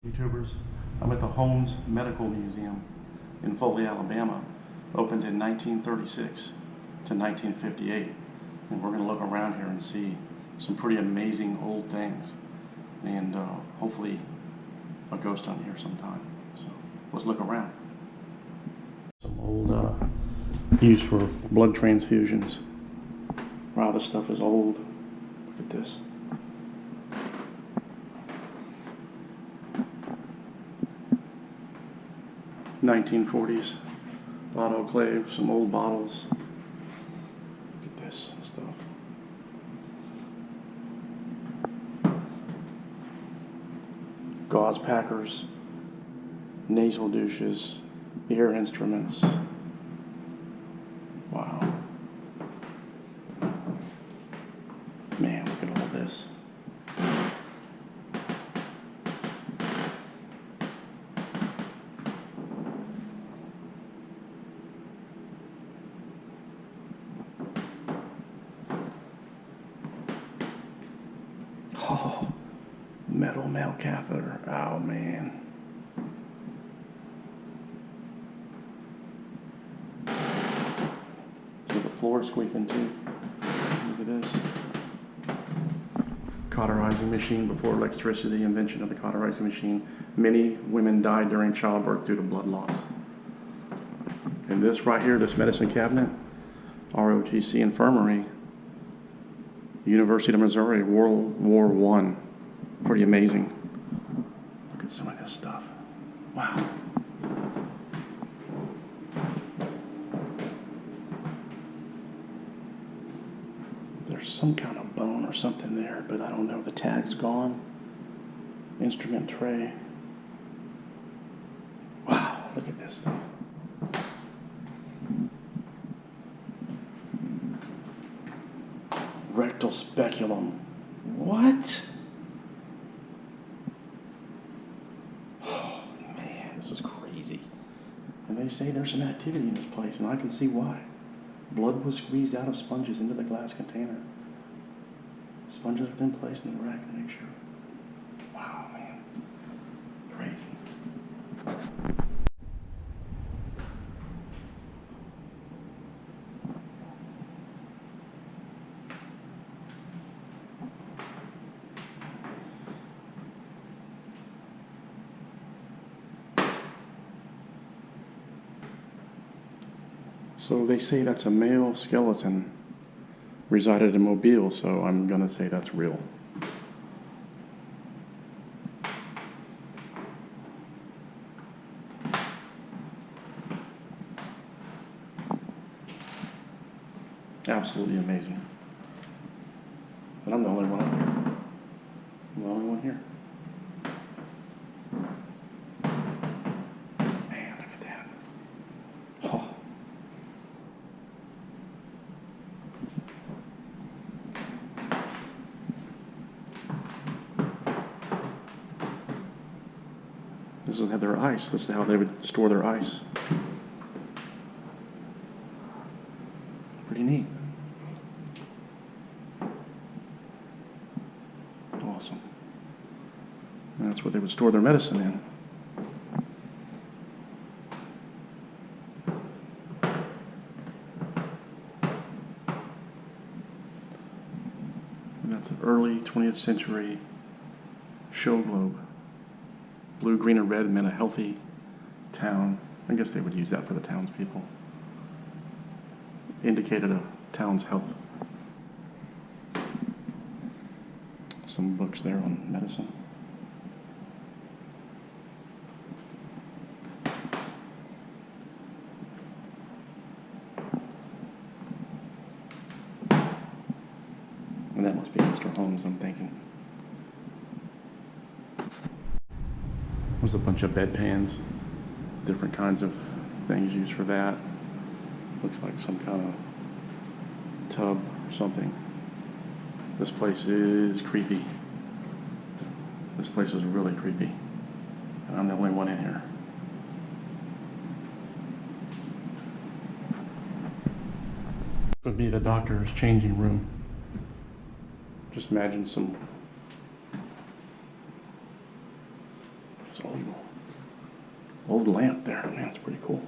YouTubers. I'm at the Holmes Medical Museum in Foley, Alabama. Opened in 1936 to 1958. And we're going to look around here and see some pretty amazing old things. And hopefully a ghost hunt here sometime. So let's look around. Some old used for blood transfusions. Wow, this stuff is old. Look at this. '40s autoclave, some old bottles. Look at this stuff. Gauze packers, nasal douches, ear instruments. Wow. Man, look at all this. Oh, metal male catheter. Oh, man. So the floor squeaking too. Look at this. Cauterizing machine before electricity, invention of the cauterizing machine. Many women died during childbirth due to blood loss. And this right here, this medicine cabinet, ROTC Infirmary, University of Missouri, World War I. Pretty amazing. Look at some of this stuff. Wow. There's some kind of bone or something there, but I don't know. The tag's gone. Instrument tray. Wow, look at this stuff. Rectal speculum. What? Oh, man, this is crazy. And they say there's some activity in this place, and I can see why. Blood was squeezed out of sponges into the glass container. Sponges were then placed in the rack to make sure. Wow, man. Crazy. So they say that's a male skeleton resided in Mobile, so I'm going to say that's real. Absolutely amazing. But I'm the only one here. I'm the only one here. Man, look at that. Oh. This is how their ice. This is how they would store their ice. Pretty neat. Awesome. And that's what they would store their medicine in. And that's an early 20th century show globe. Blue, green, and red meant a healthy town. I guess they would use that for the townspeople. Indicated a town's health. Some books there on medicine. And that must be Mr. Holmes, I'm thinking. There's a bunch of bedpans, different kinds of things used for that. Looks like some kind of tub or something. This place is creepy. This place is really creepy. And I'm the only one in here. This would be the doctor's changing room. Just imagine some It's an old lamp there. Man, it's pretty cool.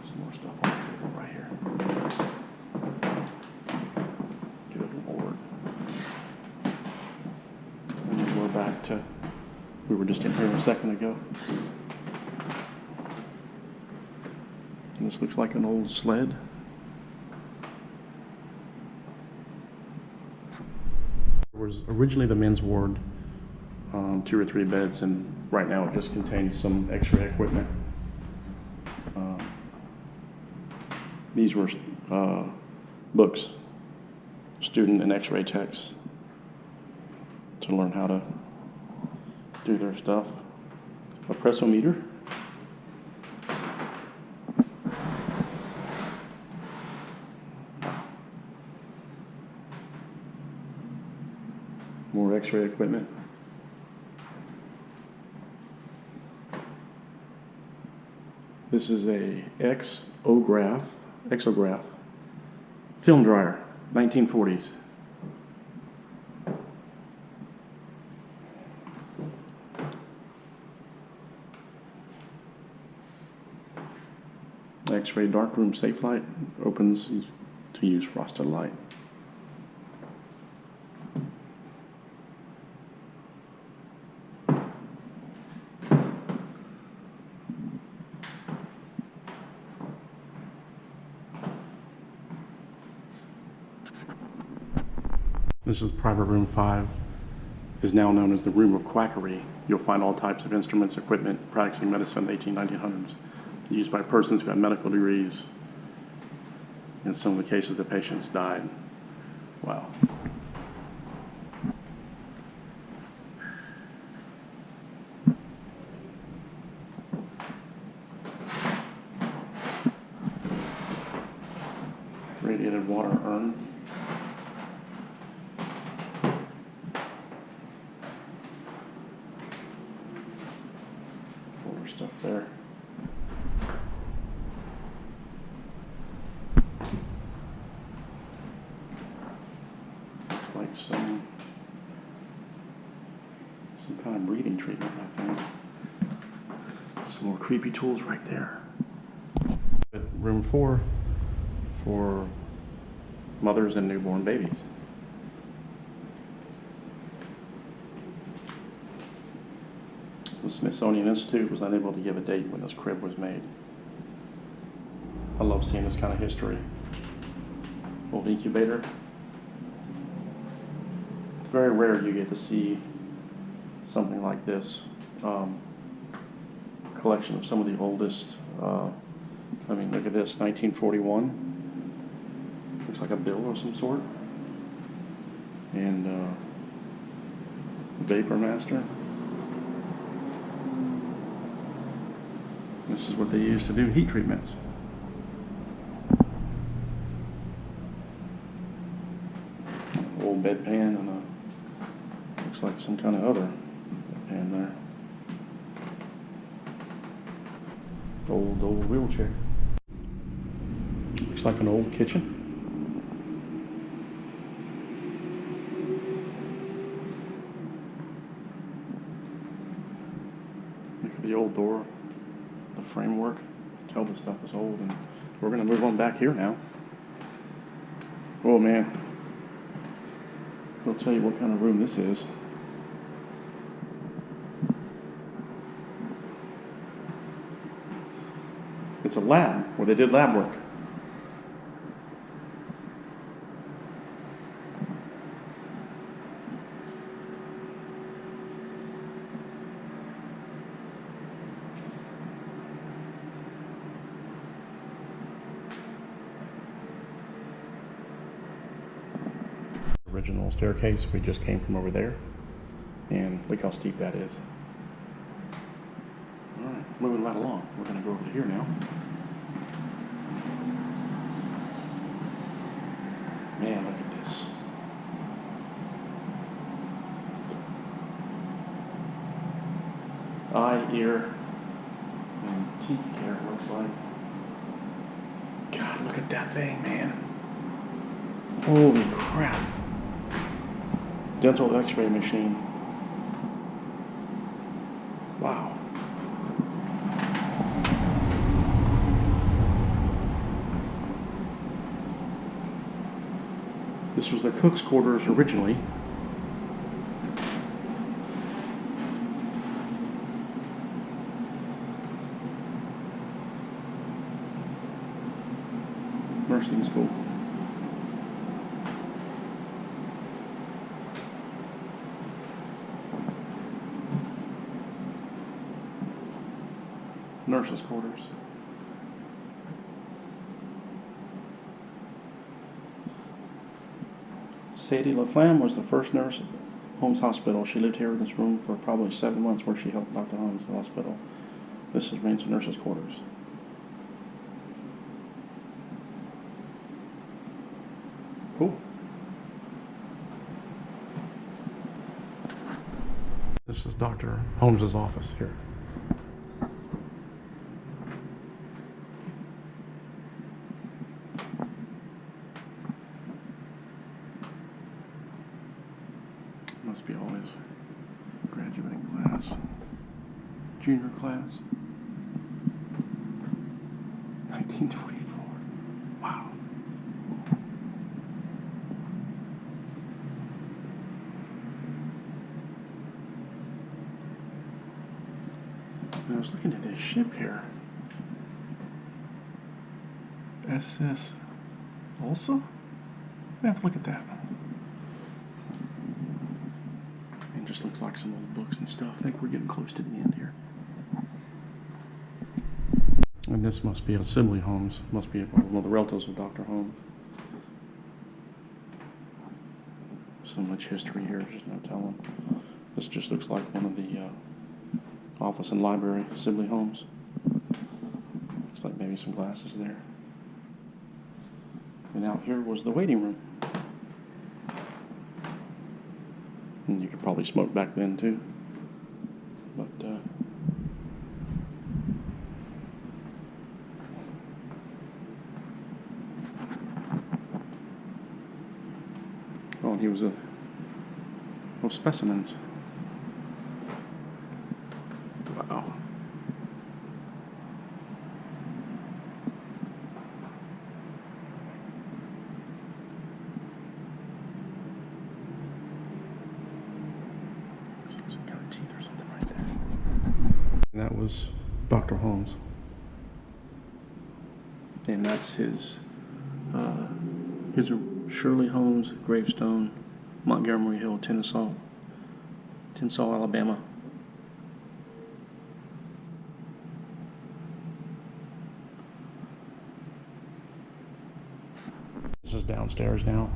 Some more stuff on the table right here. Good Lord. And then we're back to, we were just in here a second ago. And this looks like an old sled. It was originally the men's ward, 2 or 3 beds, and right now it just contains some x-ray equipment. These were books, student and x-ray techs, to learn how to do their stuff. A pressometer. More x-ray equipment. This is a exograph film dryer, 1940s. X-ray darkroom safe light opens to use frosted light. This is private room 5, is now known as the room of quackery. You'll find all types of instruments, equipment, practicing medicine in the 1800s, used by persons who had medical degrees. In some of the cases, the patients died. Wow. Radiated water urn. Stuff there. Looks like some kind of breathing treatment, I think. Some more creepy tools right there. Room 4 for mothers and newborn babies. The Smithsonian Institute was unable to give a date when this crib was made. I love seeing this kind of history. Old incubator. It's very rare you get to see something like this. Collection of some of the oldest. I mean, look at this, 1941. Looks like a bill of some sort. And Vapor Master. This is what they use to do heat treatments. Old bedpan and a, looks like some kind of other bedpan there. Old wheelchair. Looks like an old kitchen. Look at the old door. The framework, tell the stuff is old, and we're going to move on back here now. Oh man, I'll tell you what kind of room this is. It's a lab where they did lab work. Original staircase, we just came from over there, and look how steep that is. All right, moving right along. We're going to go over to here now. Man, look at this. Eye, ear, and teeth care, it looks like. God, look at that thing, man. Holy crap. dental x-ray machine. Wow. This was the cook's quarters originally. Nursing school. Nurses' quarters. Sadie LaFlamme was the first nurse at Holmes Hospital. She lived here in this room for probably 7 months where she helped Dr. Holmes at the hospital. This is Ransom nurses' quarters. Cool. This is Dr. Holmes' office here. Must be all his graduating class, junior class. 1924. Wow. I was looking at this ship here. SS Ulsa? I have to look at that. It just looks like some old books and stuff. I think we're getting close to the end here. And this must be Assembly Holmes. Must be one of the relatives of Dr. Holmes. So much history here, there's no telling. This just looks like one of the office and library Assembly Holmes. Looks like maybe some glasses there. And out here was the waiting room. And you could probably smoke back then too. But oh, and he was a specimens. Wow. Some kind of teeth or something right there. And that was Dr. Holmes. And that's his Shirley Holmes gravestone, Montgomery Hill, Tensall, Alabama. This is downstairs now.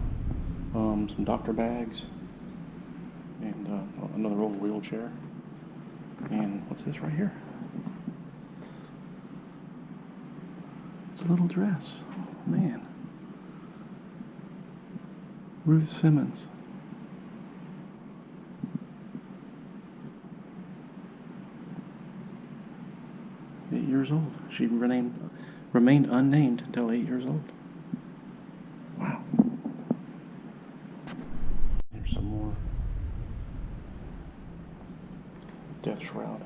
Some doctor bags and another old wheelchair. And what's this right here? It's a little dress. Oh, man. Ruth Simmons. Eight years old. She remained unnamed until 8 years old. Wow. There's some more death shroud.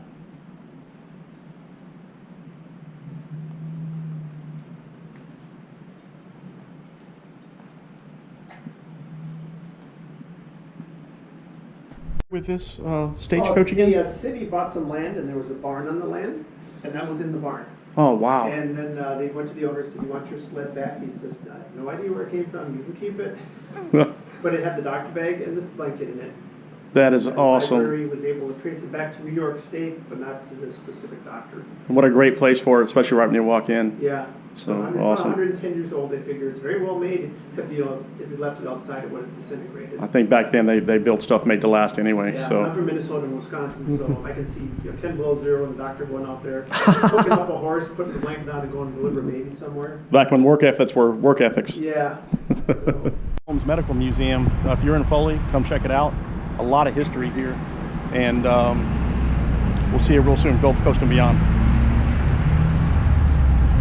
With this stagecoach again? The city bought some land and there was a barn on the land, and that was in the barn. Oh, wow. And then they went to the owner and said, "You want your sled back?" He says, "I have no idea where it came from. You can keep it." But it had the doctor bag and the blanket in it. That is and awesome. The library was able to trace it back to New York State, but not to this specific doctor. And what a great place for it, especially right when you walk in. Yeah. So awesome. 110 years old, they figure it's very well made, except if you left it outside, it would have disintegrated. I think back then they built stuff made to last anyway. Yeah, so. I'm from Minnesota and Wisconsin, so I can see 10 below zero and the doctor going out there, hooking up a horse, putting the blanket on and going to deliver a baby somewhere. Back when work ethics were work ethics. Yeah. So. Holmes Medical Museum, if you're in Foley, come check it out. A lot of history here. And we'll see you real soon, Gulf Coast and beyond.